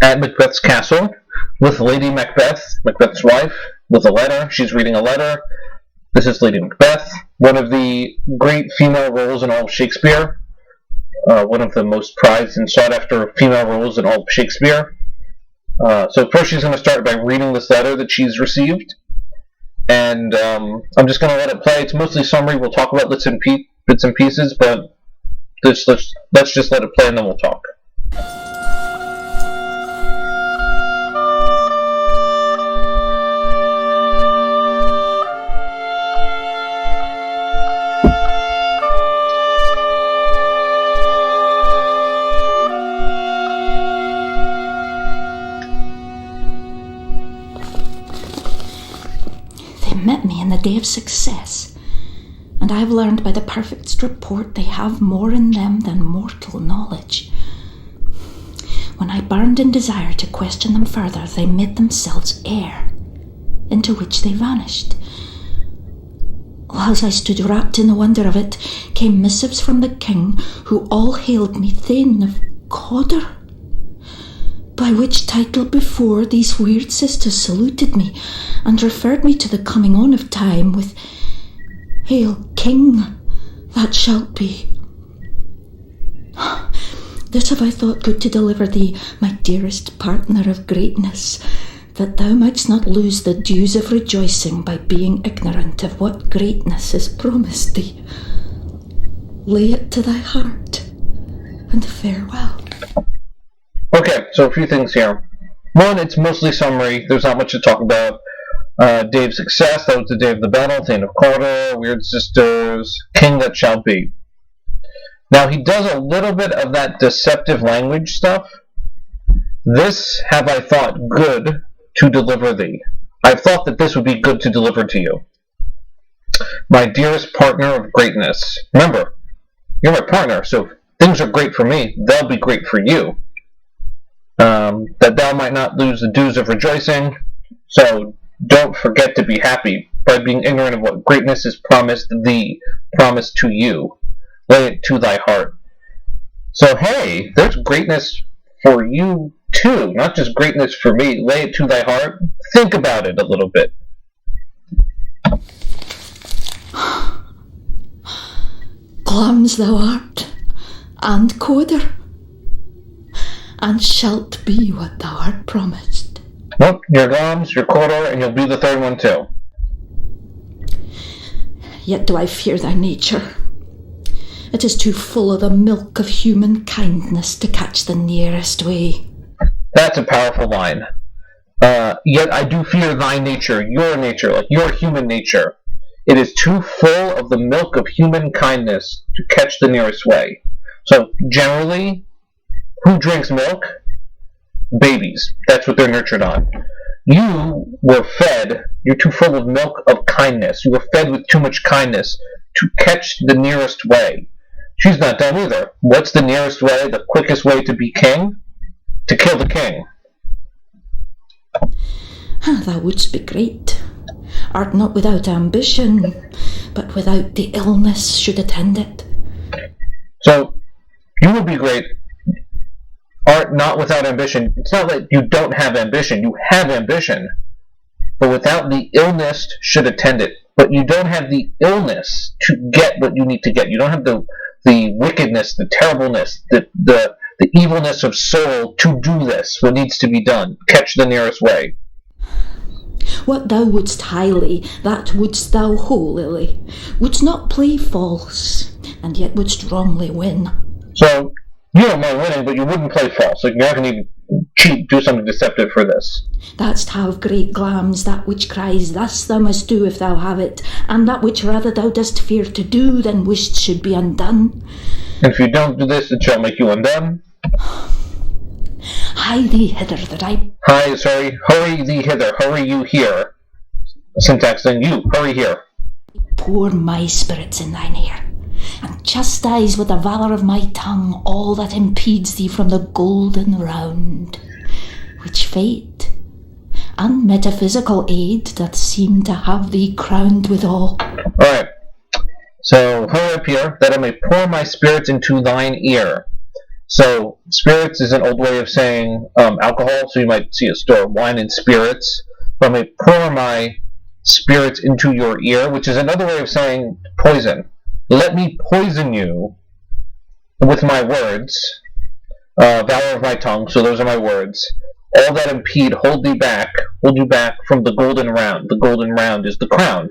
at Macbeth's castle with Lady Macbeth, Macbeth's wife, with a letter. She's reading a letter. This is Lady Macbeth, one of the great female roles in all of Shakespeare, one of the most prized and sought-after female roles in all of Shakespeare. So first she's going to start by reading this letter that she's received, and I'm just going to let it play. It's mostly summary. We'll talk about bits and pieces, but let's just let it play and then we'll talk. Met me in the day of success, and I have learned by the perfect report they have more in them than mortal knowledge. When I burned in desire to question them further, they made themselves air, into which they vanished. Whilst I stood wrapped in the wonder of it, came missives from the king, who all hailed me Thane of Cawdor, by which title before these weird sisters saluted me, and referred me to the coming on of time with, "Hail, King, that shalt be." This have I thought good to deliver thee, my dearest partner of greatness, that thou mightst not lose the dues of rejoicing by being ignorant of what greatness is promised thee. Lay it to thy heart, and farewell. Okay, so a few things here. One, it's mostly summary. There's not much to talk about. Day of success, that was the day of the battle. Thane of Cawdor, weird sisters, king that shall be. Now, he does a little bit of that deceptive language stuff. This have I thought good to deliver thee. I've thought that this would be good to deliver to you. My dearest partner of greatness. Remember, you're my partner, so if things are great for me, they'll be great for you. That thou might not lose the dues of rejoicing, so don't forget to be happy by being ignorant of what greatness is promised thee, promised to you. Lay it to thy heart. So hey, there's greatness for you too, not just greatness for me. Lay it to thy heart. Think about it a little bit. Glamis thou art, and Cawdor, and shalt be what thou art promised. Well, you're Glamis, you're Cawdor, and you'll be the third one too. Yet do I fear thy nature. It is too full of the milk of human kindness to catch the nearest way. That's a powerful line. Yet I do fear thy nature, like your human nature. It is too full of the milk of human kindness to catch the nearest way. So, generally, who drinks milk? Babies. That's what they're nurtured on. You were fed, you're too full of milk of kindness. You were fed with too much kindness to catch the nearest way. She's not done either. What's the nearest way, the quickest way to be king? To kill the king. Thou wouldst be great. Art not without ambition, but without the illness should attend it. So, you will be great. Art not without ambition. It's not that you don't have ambition. You have ambition. But without the illness should attend it. But you don't have the illness to get what you need to get. You don't have the wickedness, the terribleness, the evilness of soul to do this, what needs to be done. Catch the nearest way. What thou wouldst highly, that wouldst thou holily. Wouldst not play false, and yet wouldst wrongly win. So, you don't mind winning, but you wouldn't play false. Like, you're not going to even cheat, do something deceptive for this. Thou'dst have great Glamis, that which cries, thus thou must do if thou have it, and that which rather thou dost fear to do than wished should be undone. And if you don't do this, it shall make you undone. Hie thee hither, that I... Hurry thee hither, hurry you here. Syntax then, you, hurry here. Pour my spirits in thine ear, and chastise with the valour of my tongue all that impedes thee from the golden round, which fate and metaphysical aid doth seem to have thee crowned withal. Alright, so hurry up here, that I may pour my spirits into thine ear, So spirits is an old way of saying alcohol. So you might see a store, wine and spirits. So I may pour my spirits into your ear, which is another way of saying poison. Let me poison you with my words, valor of my tongue. So those are my words. All that impede, hold you back from the golden round. The golden round is the crown,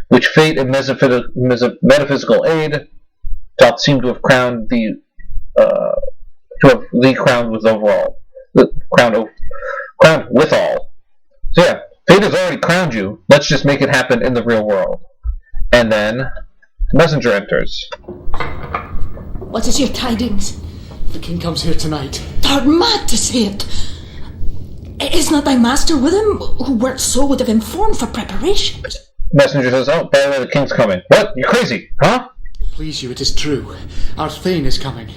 which fate and metaphysical aid doth seem to have crowned the crown with overall, the crowned with all. So yeah, fate has already crowned you. Let's just make it happen in the real world. And then messenger enters. What is your tidings? The king comes here tonight. Thou'rt mad to say it. Is not thy master with him, who wert so would have informed for preparations? Messenger says, "Oh, by the way, the king's coming." What? You're crazy, huh? Please you, it is true. Our Thane is coming.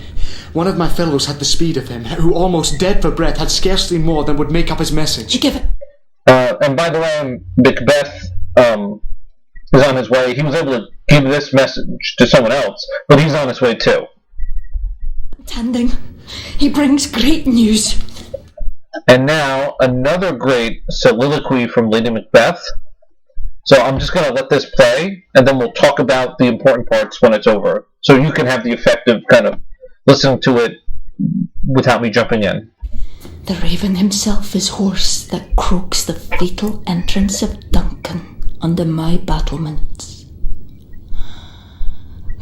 One of my fellows had the speed of him, who, almost dead for breath, had scarcely more than would make up his message. Give it. And by the way, Macbeth is on his way. He was able to give this message to someone else, but he's on his way too. Tending. He brings great news. And now, another great soliloquy from Lady Macbeth. So I'm just going to let this play, and then we'll talk about the important parts when it's over. So you can have the effect of kind of listening to it without me jumping in. The raven himself is hoarse that croaks the fatal entrance of Duncan under my battlements.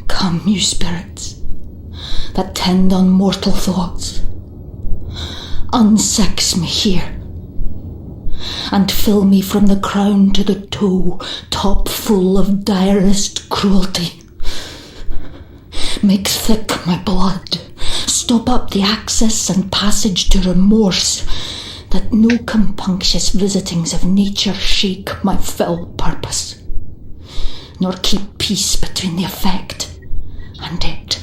Come, you spirits that tend on mortal thoughts, unsex me here, and fill me from the crown to the toe, top full of direst cruelty. Make thick my blood, stop up the access and passage to remorse, that no compunctious visitings of nature shake my fell purpose, nor keep peace between the effect and it.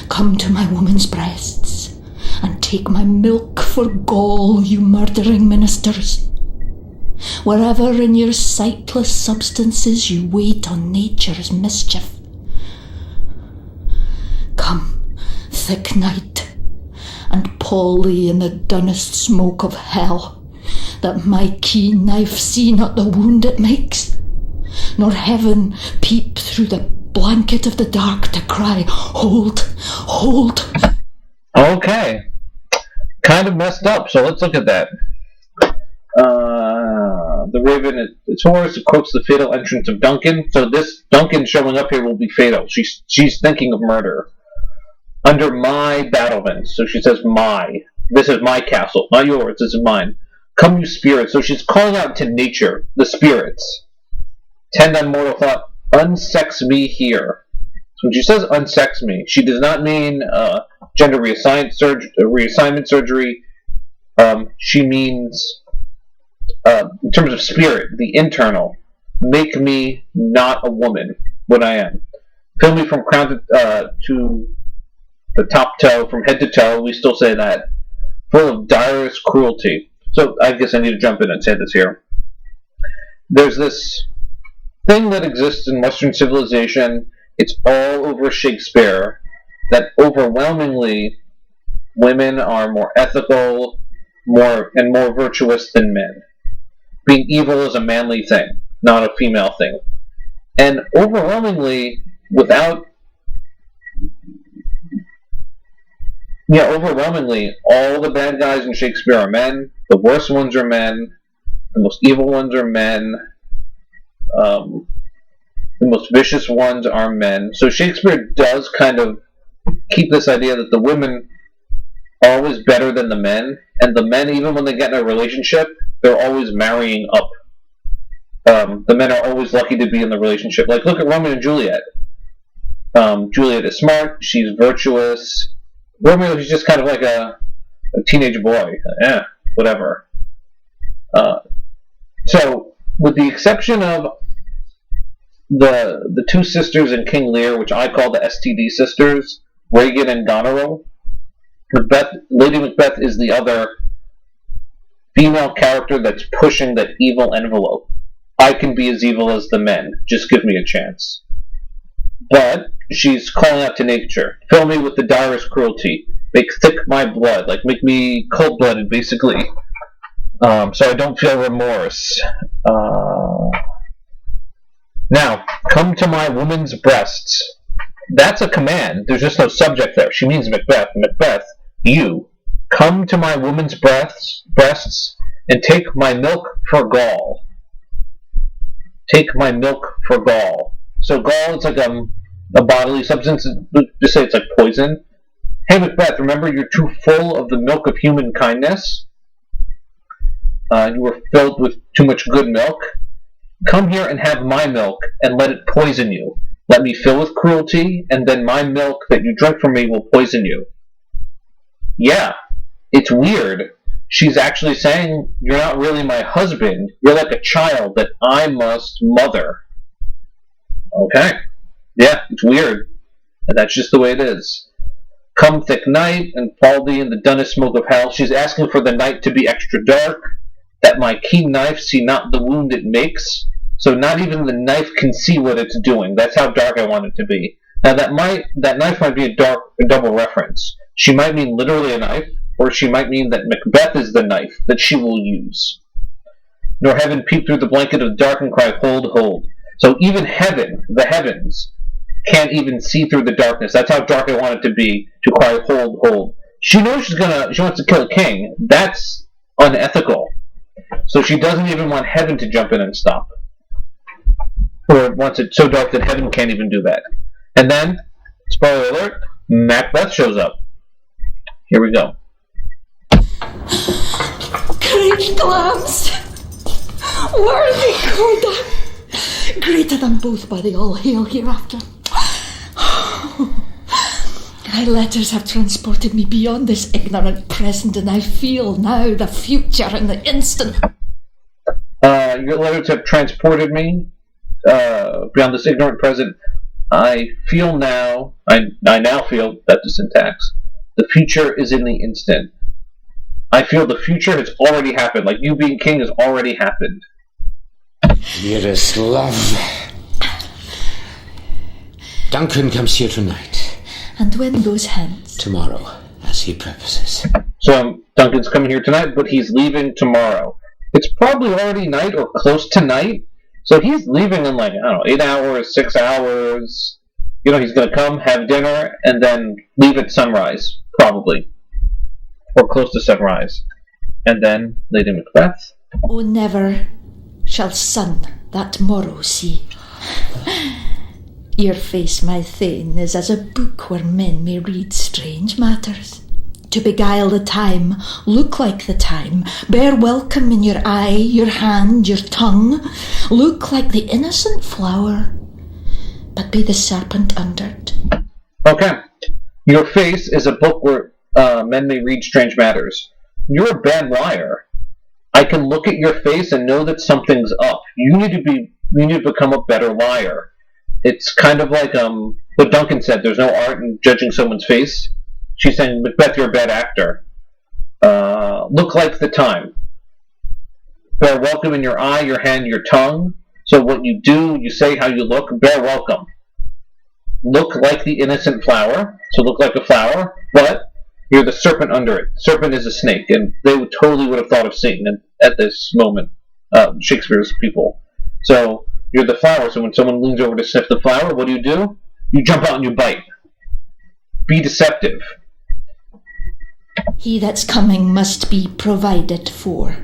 Come to my woman's breasts, and take my milk for gall, you murdering ministers. Wherever in your sightless substances you wait on nature's mischief. Come, thick night, and pall thee in the dunnest smoke of hell, that my keen knife see not the wound it makes, nor heaven peep through the blanket of the dark to cry, hold, hold. Okay. Kind of messed up, so let's look at that. The Raven, it's Horus who quotes the fatal entrance of Duncan. So this Duncan showing up here will be fatal. She's thinking of murder. Under my battlements. So she says my. This is my castle, not yours. This is mine. Come, you spirits. So she's calling out to nature, the spirits. Tend on mortal thought. Unsex me here. So when she says unsex me, she does not mean gender reassignment surgery. She means, in terms of spirit, the internal. Make me not a woman when I am. Fill me from crown to the top toe, from head to toe. We still say that. Full of direst cruelty. So I guess I need to jump in and say this here. There's this thing that exists in Western civilization. It's all over Shakespeare, that overwhelmingly women are more ethical, more virtuous than men. Being evil is a manly thing, not a female thing. And overwhelmingly, all the bad guys in Shakespeare are men, the worst ones are men, the most evil ones are men, the most vicious ones are men. So Shakespeare does kind of keep this idea that the women are always better than the men, and the men, even when they get in a relationship, they're always marrying up. The men are always lucky to be in the relationship. Like, look at Romeo and Juliet. Juliet is smart, she's virtuous. Romeo is just kind of like a teenage boy. Whatever. So, with the exception of the two sisters in King Lear, which I call the STD sisters, Regan and Goneril, Lady Macbeth is the other female character that's pushing that evil envelope. I can be as evil as the men. Just give me a chance. But she's calling out to nature. Fill me with the direst cruelty. Make thick my blood. Like, make me cold-blooded, basically. So I don't feel remorse. Now, come to my woman's breasts. That's a command. There's just no subject there. She means Macbeth. Macbeth, you. Come to my woman's breasts, and take my milk for gall. Take my milk for gall. So gall is like a bodily substance. Just say it's like poison. Hey Macbeth, remember you're too full of the milk of human kindness? You were filled with too much good milk. Come here and have my milk, and let it poison you. Let me fill with cruelty, and then my milk that you drink from me will poison you. Yeah, it's weird. She's actually saying, you're not really my husband. You're like a child that I must mother. Okay. Yeah, it's weird. And that's just the way it is. Come thick night, and fall thee in the dunnest smoke of hell. She's asking for the night to be extra dark, that my keen knife see not the wound it makes. So not even the knife can see what it's doing. That's how dark I want it to be. Now that knife might be a double reference. She might mean literally a knife, or she might mean that Macbeth is the knife that she will use. Nor heaven peep through the blanket of the dark and cry, hold, hold. So even heaven, the heavens, can't even see through the darkness. That's how dark I want it to be, to cry, hold, hold. She knows she wants to kill a king. That's unethical. So she doesn't even want heaven to jump in and stop. Or wants it so dark that heaven can't even do that. And then, spoiler alert, Macbeth shows up. Here we go. Great glams! Worthy Coda! Greater than both by the all-hail hereafter. Thy letters have transported me beyond this ignorant present, and I feel now the future in the instant. Your letters have transported me beyond this ignorant present. I feel now, I now feel, that's the syntax, the future is in the instant. I feel the future has already happened, like you being king has already happened. Dearest love, Duncan comes here tonight. And when goes hence? Tomorrow, as he purposes. So Duncan's coming here tonight, but he's leaving tomorrow. It's probably already night or close to night, so he's leaving in 8 hours, 6 hours. He's going to come, have dinner, and then leave at sunrise, probably. Or close to sunrise. And then Lady Macbeth. Oh, never shall sun that morrow see. Your face, my Thane, is as a book where men may read strange matters. To beguile the time, look like the time, bear welcome in your eye, your hand, your tongue, look like the innocent flower, but be the serpent under'd. Okay. Your face is a book where men may read strange matters. You're a bad liar. I can look at your face and know that something's up. You need to become a better liar. It's kind of like what Duncan said, there's no art in judging someone's face. She's saying, Macbeth, you're a bad actor. Look like the time. Bear welcome in your eye, your hand, your tongue. So what you do, you say how you look, bear welcome. Look like the innocent flower. So look like a flower, but you're the serpent under it. Serpent is a snake, and they totally would have thought of Satan at this moment, Shakespeare's people. So you're the flower, so when someone leans over to sniff the flower, what do? You jump out and you bite. Be deceptive. He that's coming must be provided for,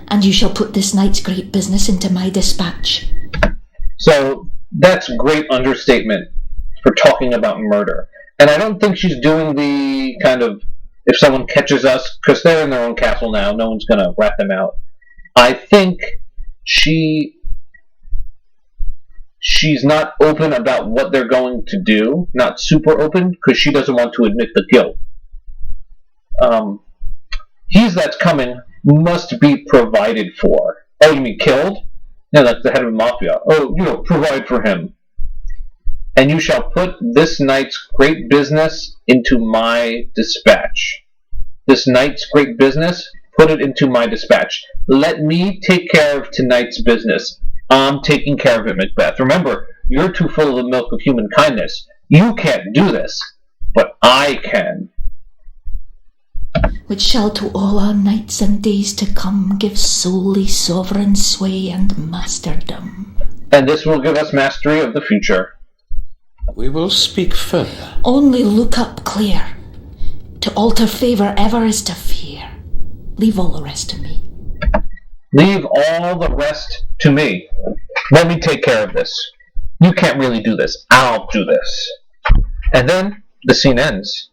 and you shall put this night's great business into my dispatch. So that's great understatement for talking about murder. And I don't think she's doing the kind of, if someone catches us, because they're in their own castle now, no one's going to rat them out. I think she's not open about what they're going to do, not super open, because she doesn't want to admit the guilt. He that's coming must be provided for. Oh, you mean killed? No, that's the head of the mafia. Oh, provide for him. And you shall put this night's great business into my dispatch. This night's great business, put it into my dispatch. Let me take care of tonight's business. I'm taking care of it, Macbeth. Remember, You're too full of the milk of human kindness. You can't do this, but I can. Which shall to all our nights and days to come give solely sovereign sway and masterdom. And this will give us mastery of the future. We will speak further. Only look up clear. To alter favour ever is to fear. Leave all the rest to me. Leave all the rest to me. Let me take care of this. You can't really do this. I'll do this. And then the scene ends.